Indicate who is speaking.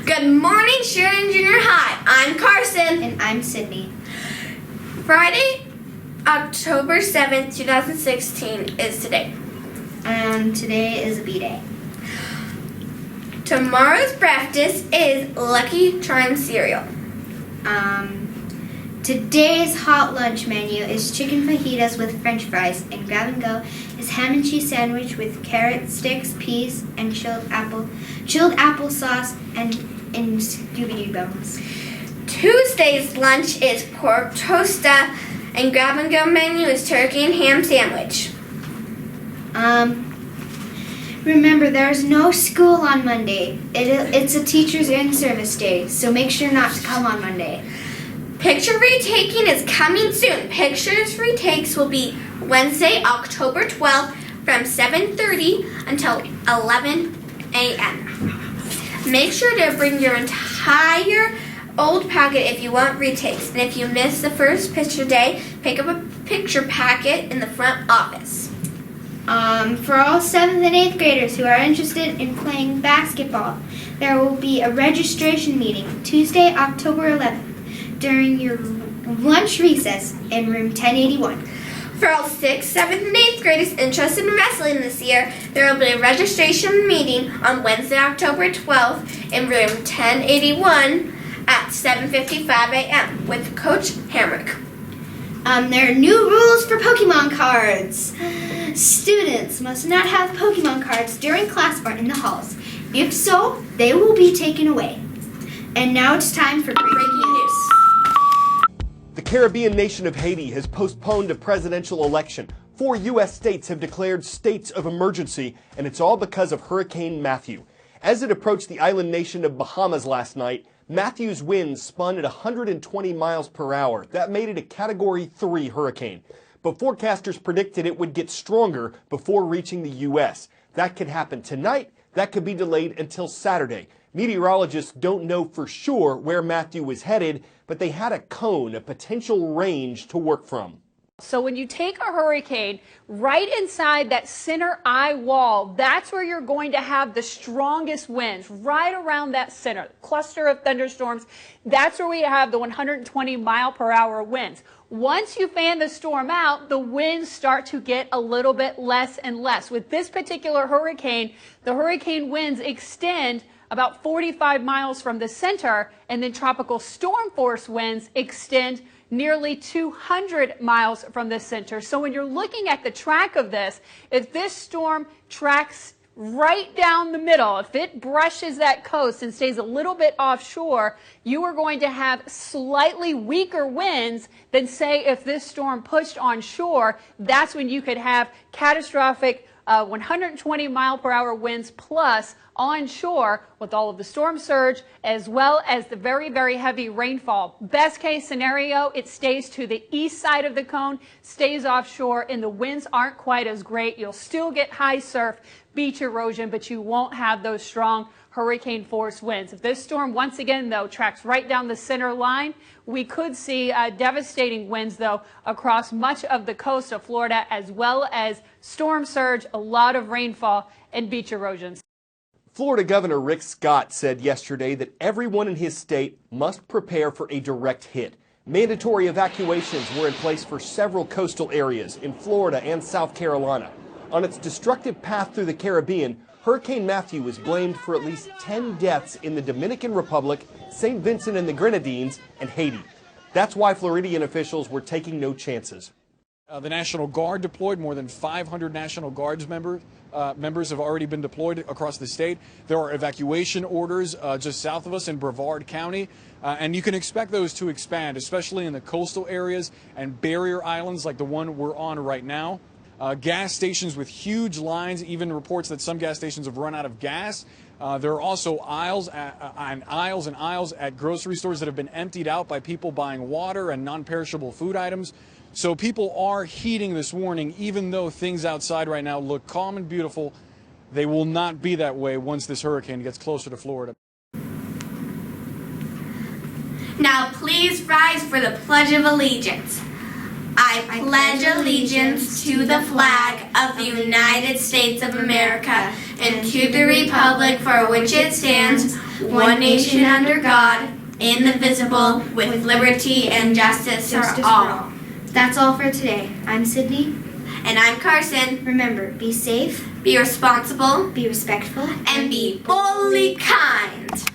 Speaker 1: Good morning, Sharon Junior High. I'm Carson.
Speaker 2: And I'm Sydney.
Speaker 1: Friday, October 7th, 2016 is today.
Speaker 2: And today is a B-Day.
Speaker 1: Tomorrow's breakfast is Lucky Charm cereal.
Speaker 2: Today's hot lunch menu is chicken fajitas with french fries, and grab and go is ham and cheese sandwich with carrot sticks, peas, and chilled applesauce and Scooby-Doo bones.
Speaker 1: Tuesday's lunch is pork tosta, and grab and go menu is turkey and ham sandwich.
Speaker 2: Remember, there's no school on Monday. It's a teacher's in-service day, so make sure not to come on Monday.
Speaker 1: Picture retaking is coming soon. Pictures retakes will be Wednesday, October 12th from 7:30 until 11 a.m. Make sure to bring your entire old packet if you want retakes. And if you miss the first picture day, pick up a picture packet in the front office.
Speaker 2: For all 7th and 8th graders who are interested in playing basketball, there will be a registration meeting Tuesday, October 11th during your lunch recess in room 1081.
Speaker 1: For all 6th, 7th, and 8th graders interested in wrestling this year, there will be a registration meeting on Wednesday, October 12th in room 1081 at 7:55 a.m. with Coach Hamrick.
Speaker 2: There are new rules for Pokemon cards. Students must not have Pokemon cards during class or in the halls. If so, they will be taken away. And now it's time for breaking news.
Speaker 3: The Caribbean nation of Haiti has postponed a presidential election. 4 U.S. states have declared states of emergency, and it's all because of Hurricane Matthew. As it approached the island nation of Bahamas last night, Matthew's winds spun at 120 miles per hour. That made it a Category 3 hurricane. But forecasters predicted it would get stronger before reaching the U.S. That could happen tonight. That could be delayed until Saturday. Meteorologists don't know for sure where Matthew was headed, but they had a cone, a potential range to work from.
Speaker 4: So when you take a hurricane right inside that center eye wall, that's where you're going to have the strongest winds, right around that center cluster of thunderstorms. That's where we have the 120 mile per hour winds. Once you fan the storm out, the winds start to get a little bit less and less. With this particular hurricane, the hurricane winds extend about 45 miles from the center, and then tropical storm force winds extend nearly 200 miles from the center. So when you're looking at the track of this, if this storm tracks right down the middle, if it brushes that coast and stays a little bit offshore, you are going to have slightly weaker winds than, say, if this storm pushed on shore. That's when you could have catastrophic 120 mile per hour winds plus onshore with all of the storm surge as well as the very, very heavy rainfall. Best case scenario, it stays to the east side of the cone, stays offshore, and the winds aren't quite as great. You'll still get high surf, beach erosion, but you won't have those strong hurricane force winds. If this storm once again, though, tracks right down the center line, we could see devastating winds, though, across much of the coast of Florida, as well as storm surge, a lot of rainfall, and beach erosions.
Speaker 3: Florida Governor Rick Scott said yesterday that everyone in his state must prepare for a direct hit. Mandatory evacuations were in place for several coastal areas in Florida and South Carolina. On its destructive path through the Caribbean, Hurricane Matthew was blamed for at least 10 deaths in the Dominican Republic, St. Vincent and the Grenadines, and Haiti. That's why Floridian officials were taking no chances.
Speaker 5: The National Guard deployed. More than 500 National Guards members have already been deployed across the state. There are evacuation orders just south of us in Brevard County, and you can expect those to expand, especially in the coastal areas and barrier islands like the one we're on right now. Gas stations with huge lines, even reports that some gas stations have run out of gas. There are also aisles and aisles at grocery stores that have been emptied out by people buying water and non-perishable food items. So people are heeding this warning, even though things outside right now look calm and beautiful. They will not be that way once this hurricane gets closer to Florida.
Speaker 1: Now please rise for the Pledge of Allegiance. I pledge allegiance to the flag of the United States of America and to the republic for which it stands, one nation under God, indivisible, with liberty and justice for all.
Speaker 2: That's all for today. I'm Sydney.
Speaker 1: And I'm Carson.
Speaker 2: Remember, be safe,
Speaker 1: Be responsible
Speaker 2: be respectful,
Speaker 1: and be boldly kind.